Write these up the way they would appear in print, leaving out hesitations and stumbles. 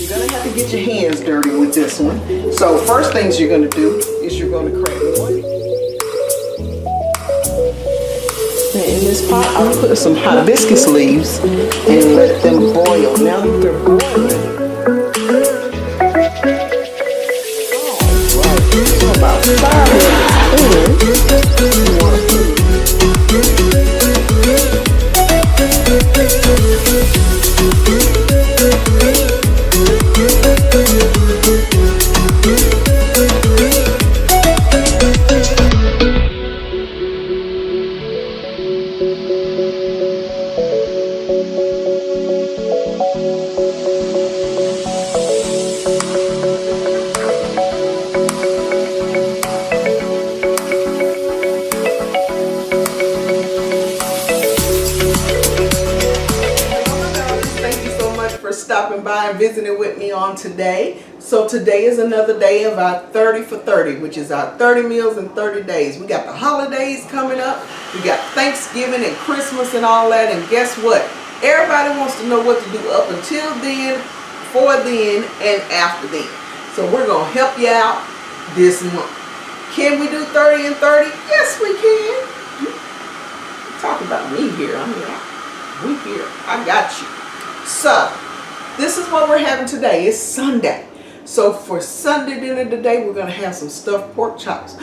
You're gonna have to get your hands dirty with this one. So first things you're gonna do is you're gonna crack one. And in this pot, I'll put some hibiscus leaves and let them boil. Now that they're boiling, so about 5 minutes in, you want to put stopping by and visiting with me on today. So today is another day of our 30 for 30, which is our 30 meals in 30 days. We got the holidays coming up. We got Thanksgiving and Christmas and all that. And guess what? Everybody wants to know what to do up until then, for then, and after then. So we're going to help you out this month. Can we do 30 and 30? Yes, we can. Talk about me here. I mean, we here. I got you. So this is what we're having today. It's Sunday. So for Sunday dinner today, we're going to have some stuffed pork chops.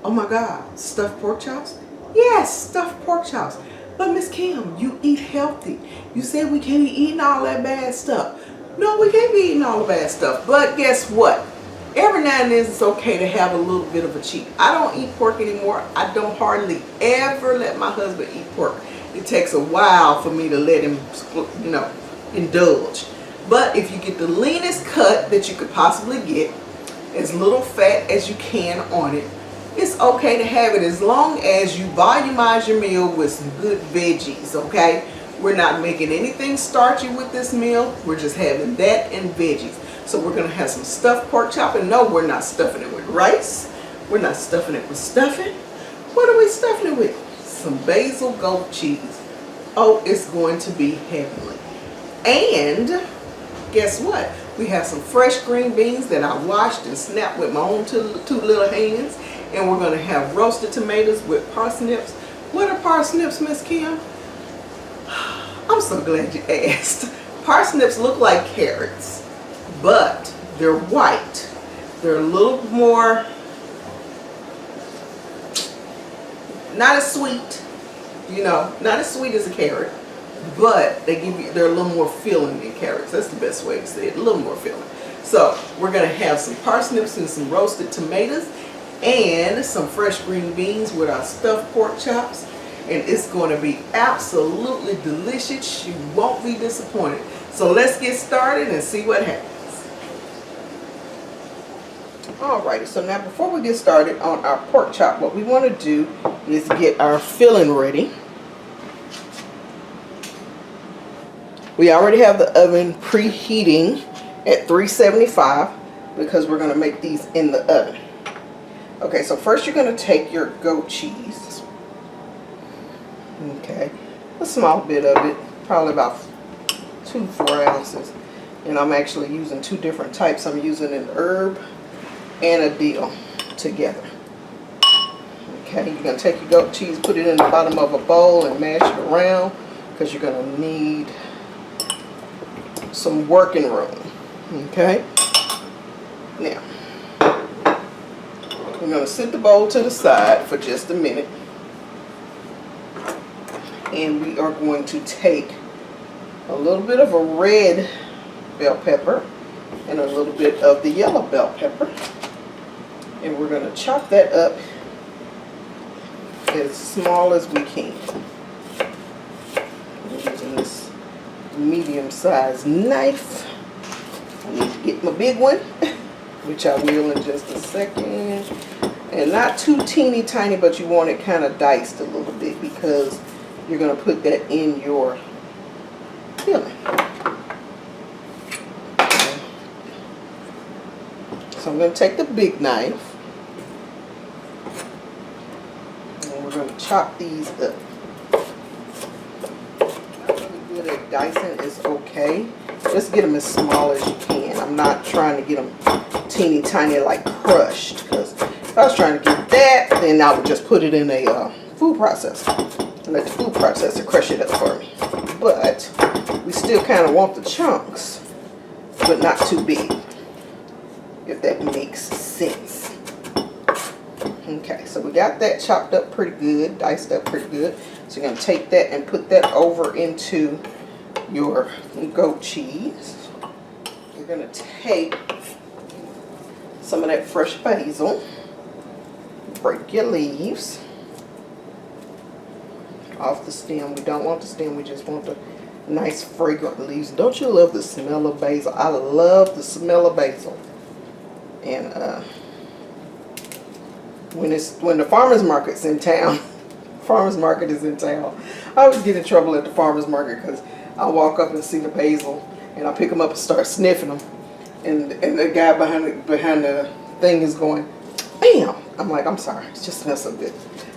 Oh my God, stuffed pork chops? Yes, stuffed pork chops. But Miss Kim, you eat healthy. You said we can't be eating all that bad stuff. No, we can't be eating all the bad stuff. But guess what? Every now and then it's okay to have a little bit of a cheat. I don't eat pork anymore. I don't hardly ever let my husband eat pork. It takes a while for me to let him, indulge. But if you get the leanest cut that you could possibly get, as little fat as you can on it, it's okay to have it as long as you volumize your meal with some good veggies, okay? We're not making anything starchy with this meal. We're just having that and veggies. So we're going to have some stuffed pork chop. And no, we're not stuffing it with rice. We're not stuffing it with stuffing. What are we stuffing it with? Some basil goat cheese. Oh, it's going to be heavenly. And guess what? We have some fresh green beans that I washed and snapped with my own two little hands. And we're going to have roasted tomatoes with parsnips. What are parsnips, Miss Kim? I'm so glad you asked. Parsnips look like carrots, but they're white. They're a little more, not as sweet, not as sweet as a carrot. But they're a little more filling than carrots. That's the best way to say it, a little more filling. So we're going to have some parsnips and some roasted tomatoes and some fresh green beans with our stuffed pork chops. And it's going to be absolutely delicious. You won't be disappointed. So let's get started and see what happens. Alrighty, so now before we get started on our pork chop, what we want to do is get our filling ready. We already have the oven preheating at 375 because we're going to make these in the oven. Okay, so first you're going to take your goat cheese. Okay, a small bit of it, probably about 2-4 ounces. And I'm actually using two different types. I'm using an herb and a dill together. Okay, you're going to take your goat cheese, put it in the bottom of a bowl and mash it around because you're going to need some working room. Okay, now we're going to set the bowl to the side for just a minute, and we are going to take a little bit of a red bell pepper and a little bit of the yellow bell pepper, and we're going to chop that up as small as we can. I'm using this medium-sized knife. I need to get my big one, which I will in just a second. And not too teeny tiny, but you want it kind of diced a little bit because you're going to put that in your filling. Okay. So I'm going to take the big knife and we're going to chop these up. Not really good at dicing is okay. Just get them as small as you can. I'm I'm not trying to get them teeny tiny like crushed, because if I was trying to get that, then I would just put it in a food processor and let the food processor crush it up for me. But we still kind of want the chunks, but not too big, if that makes sense. Okay, so we got that chopped up pretty good, diced up pretty good. So you're going to take that and put that over into your goat cheese. You're going to take some of that fresh basil, break your leaves off the stem. We don't want the stem, we just want the nice fragrant leaves. Don't you love the smell of basil? I love the smell of basil. And when the farmer's market's in town, farmer's market is in town, I always get in trouble at the farmer's market because I walk up and see the basil and I pick them up and start sniffing them, and the guy behind the thing is going, bam. I'm like, I'm sorry, it just smells so good.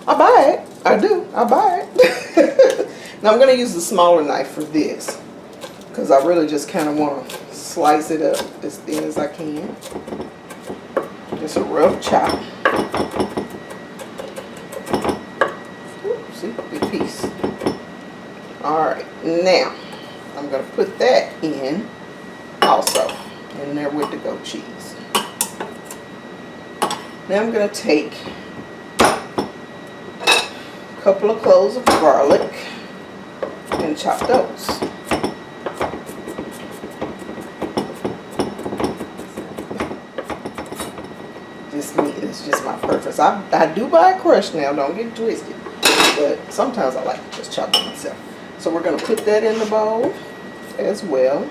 I buy it. I do. I buy it. Now I'm going to use the smaller knife for this because I really just kind of want to slice it up as thin as I can. Just a rough chop. See, big piece. Alright, now I'm going to put that in also, in there with the goat cheese. Now I'm going to take a couple of cloves of garlic and chop those. Just me, it's just my preference. I do buy a crush now, don't get twisted, but sometimes I like to just chop it myself. So we're going to put that in the bowl as well.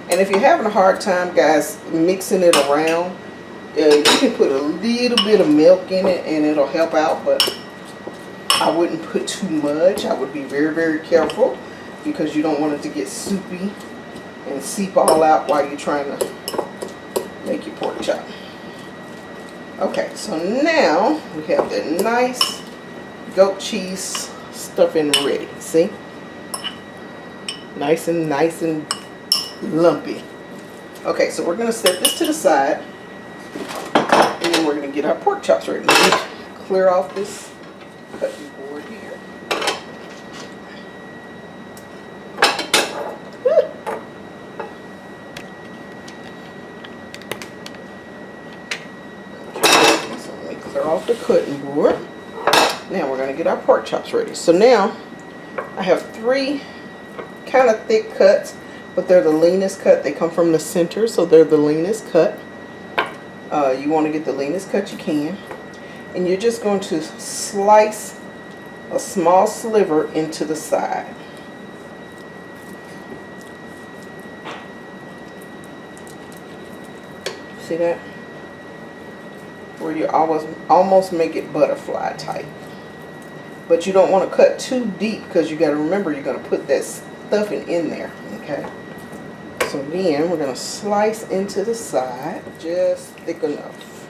And if you're having a hard time, guys, mixing it around, you can put a little bit of milk in it and it'll help out, but I wouldn't put too much. I would be very, very careful because you don't want it to get soupy and seep all out while you're trying to make your pork chop. Okay, so now we have that nice goat cheese stuffing ready. See? Nice and lumpy. Okay, so we're going to set this to the side, and then we're going to get our pork chops ready. Let me clear off this cutting board here. Okay, so let me clear off the cutting board. Now we're going to get our pork chops ready. So now I have 3 kind of thick cuts, but they're the leanest cut. They come from the center, so they're the leanest cut. You want to get the leanest cut you can. And you're just going to slice a small sliver into the side. See that? Where you almost make it butterfly type. But you don't want to cut too deep because you got to remember you're going to put that stuffing in there. Okay? So then we're going to slice into the side just thick enough.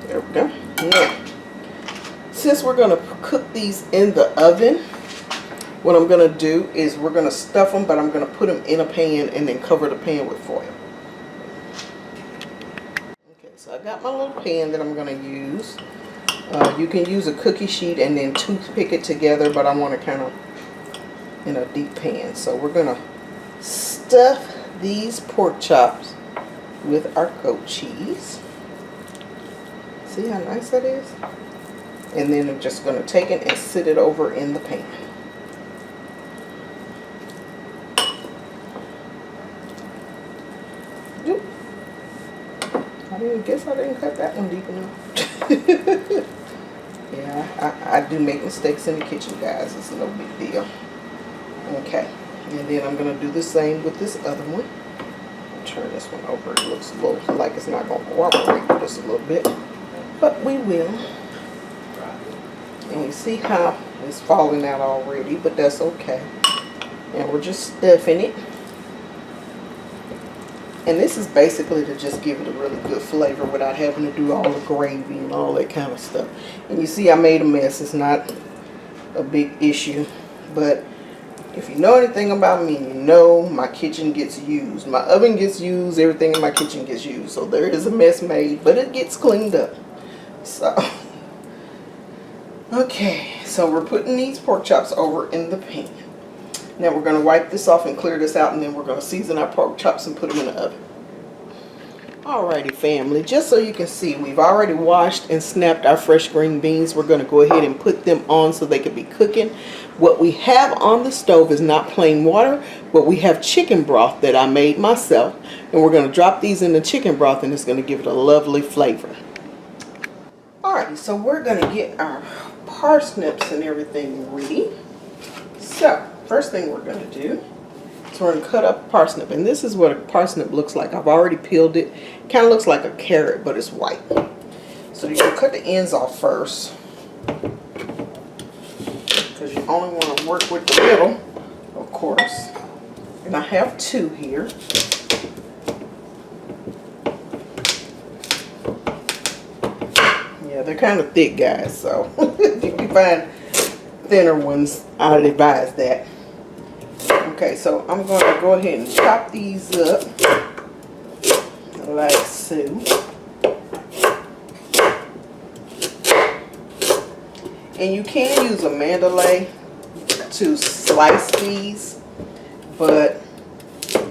There we go. Now, since we're going to cook these in the oven, what I'm going to do is we're going to stuff them, but I'm going to put them in a pan and then cover the pan with foil. Okay, so I got my little pan that I'm going to use. You can use a cookie sheet and then toothpick it together, but I want to kind of in a deep pan. So we're going to stuff these pork chops with our goat cheese. See how nice that is? And then I'm just going to take it and sit it over in the pan. I guess I didn't cut that one deep enough. Yeah, I do make mistakes in the kitchen, guys. It's no big deal. Okay, and then I'm going to do the same with this other one. Turn this one over. It looks a little like it's not going to cooperate with us a little bit, but we will. And you see how it's falling out already, but that's okay. And we're just stuffing it. And this is basically to just give it a really good flavor without having to do all the gravy and all that kind of stuff. And you see I made a mess. It's not a big issue. But if you know anything about me, you know my kitchen gets used. My oven gets used. Everything in my kitchen gets used. So there is a mess made, but it gets cleaned up. So, okay. So we're putting these pork chops over in the pan. Now we're going to wipe this off and clear this out, and then we're going to season our pork chops and put them in the oven. Alrighty family, just so you can see, we've already washed and snapped our fresh green beans. We're going to go ahead and put them on so they can be cooking. What we have on the stove is not plain water, but we have chicken broth that I made myself. And we're going to drop these in the chicken broth, and it's going to give it a lovely flavor. Alrighty, so we're going to get our parsnips and everything ready. So, first thing we're going to do, so we're going to cut up a parsnip, and this is what a parsnip looks like. I've already peeled it. Kind of looks like a carrot, but it's white. So you're going to cut the ends off first, because you only want to work with the middle, of course. And I have two here. Yeah, they're kind of thick, guys, so if you can find thinner ones, I'd advise that. Okay, so I'm going to go ahead and chop these up like so. And you can use a mandolin to slice these, but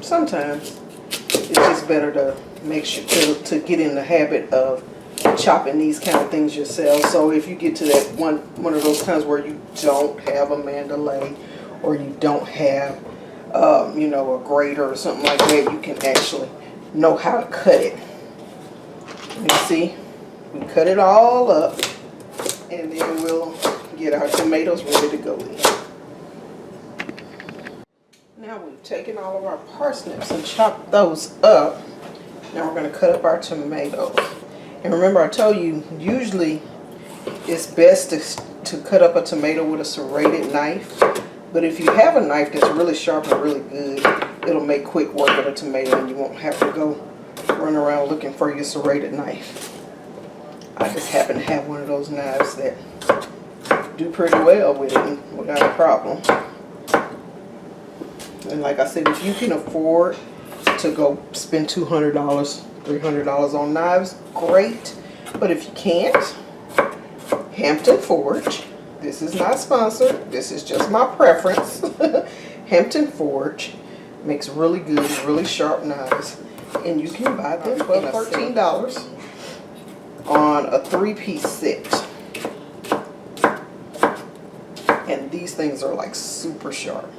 sometimes it's just better to make sure to get in the habit of chopping these kind of things yourself. So if you get to that one of those times where you don't have a mandolin, or you don't have you know, a grater or something like that, you can actually know how to cut it. You see, we cut it all up, and then we'll get our tomatoes ready to go in. Now we've taken all of our parsnips and chopped those up. Now we're going to cut up our tomatoes. And remember, I told you, usually it's best to cut up a tomato with a serrated knife. But if you have a knife that's really sharp and really good, it'll make quick work of a tomato, and you won't have to go run around looking for your serrated knife. I just happen to have one of those knives that do pretty well with it without a problem. And like I said, if you can afford to go spend $200, $300 on knives, great. But if you can't, Hampton Forge. This is not sponsored. This is just my preference. Hampton Forge makes really good, really sharp knives. And you can buy them for $13 on a 3-piece set. And these things are like super sharp.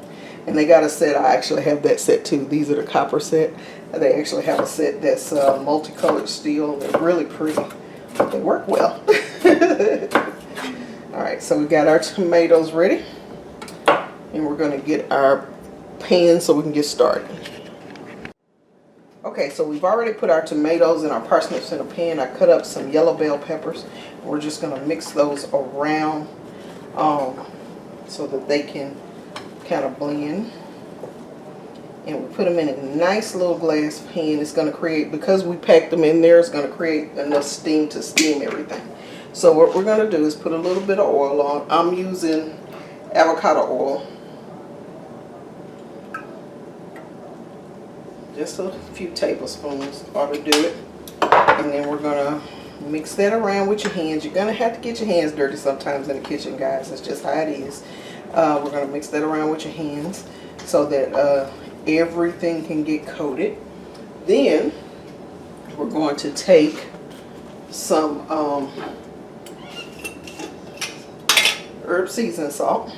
And they got a set. I actually have that set too. These are the copper set. They actually have a set that's multicolored steel. They're really pretty. They work well. Alright, so we got our tomatoes ready, and we're going to get our pan so we can get started. Okay, so we've already put our tomatoes and our parsnips in a pan. I cut up some yellow bell peppers. We're just going to mix those around so that they can kind of blend. And we put them in a nice little glass pan. It's going to create, because we packed them in there, it's going to create enough steam to steam everything. So what we're going to do is put a little bit of oil on. I'm using avocado oil. Just a few tablespoons ought to do it. And then we're going to mix that around with your hands. You're going to have to get your hands dirty sometimes in the kitchen, guys. That's just how it is. We're going to mix that around with your hands so that everything can get coated. Then we're going to take some herb seasoning salt,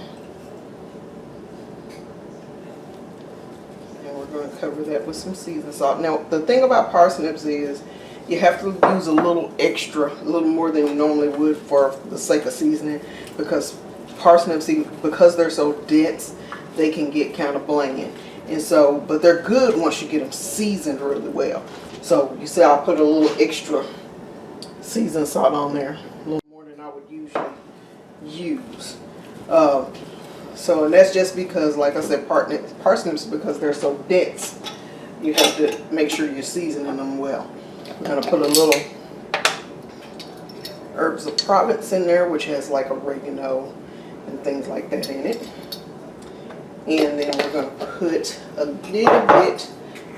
and we're going to cover that with some seasoning salt. Now the thing about parsnips is you have to use a little extra, a little more than you normally would for the sake of seasoning, because parsnips, because they're so dense, they can get kind of bland. And so, but they're good once you get them seasoned really well. So you see, I'll put a little extra seasoning salt on there, a little more than I would usually use. So, and that's just because, like I said, parsnips, because they're so dense, you have to make sure you're seasoning them well. I'm going to put a little herbs of Provence in there, which has like oregano and things like that in it. And then we're going to put a little bit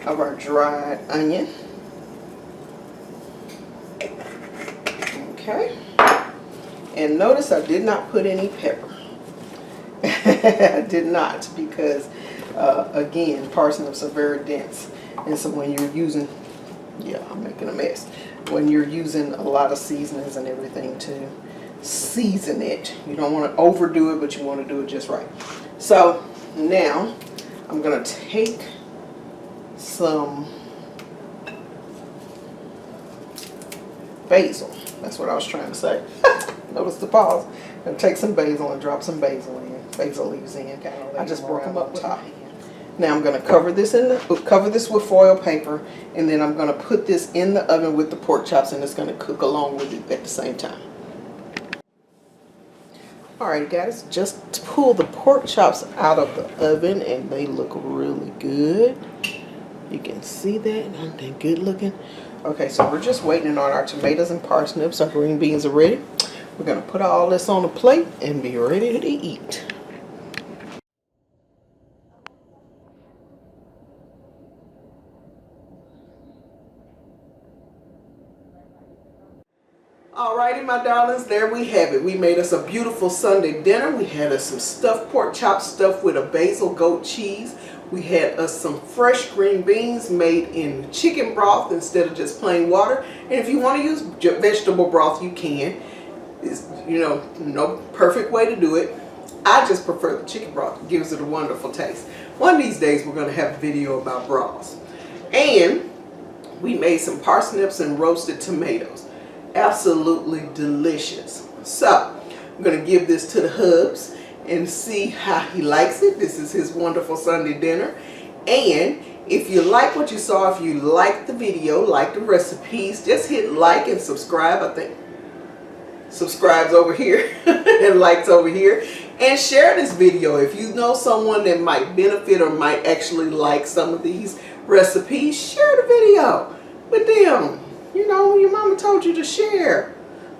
of our dried onion. Okay. And notice I did not put any pepper. I did not, because again, parsnips are very dense. And so when you're using, yeah, I'm making a mess. When you're using a lot of seasonings and everything to season it, you don't want to overdo it, but you want to do it just right. So now I'm going to take some basil. That's what I was trying to say. Notice the pause. I'm going to take some basil and drop some basil leaves in. I just broke them up top. Now I'm going to cover this with foil paper, and then I'm going to put this in the oven with the pork chops, and it's going to cook along with it at the same time. Alright guys, just pull the pork chops out of the oven, and they look really good. You can see that, aren't they good looking? Okay, so we're just waiting on our tomatoes and parsnips. Our green beans are ready. We're going to put all this on a plate and be ready to eat. Alrighty, my darlings, there we have it. We made us a beautiful Sunday dinner. We had us some stuffed pork chops stuffed with a basil goat cheese. We had us some fresh green beans made in chicken broth instead of just plain water. And if you want to use vegetable broth, you can. It's, you know, no perfect way to do it. I just prefer the chicken broth. It gives it a wonderful taste. One of these days, we're going to have a video about broths. And we made some parsnips and roasted tomatoes. Absolutely delicious. So I'm going to give this to the hubs and see how he likes it. This is his wonderful Sunday dinner. And if you like what you saw, if you like the video, like the recipes, just hit like and subscribe. I think subscribe's over here and likes over here. And share this video if you know someone that might benefit or might actually like some of these recipes. Share the video with them. You know, your mama told you to share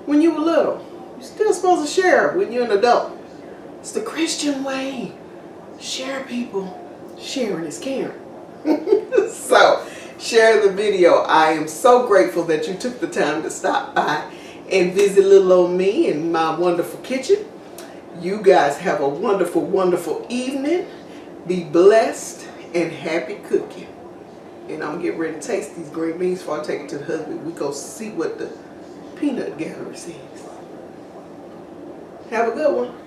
when you were little. You're still supposed to share when you're an adult. It's the Christian way. Share, people. Sharing is caring. So, share the video. I am so grateful that you took the time to stop by and visit little old me in my wonderful kitchen. You guys have a wonderful, wonderful evening. Be blessed and happy cooking. And I'm getting ready to taste these green beans before I take it to the husband. We go see what the peanut gallery says. Have a good one.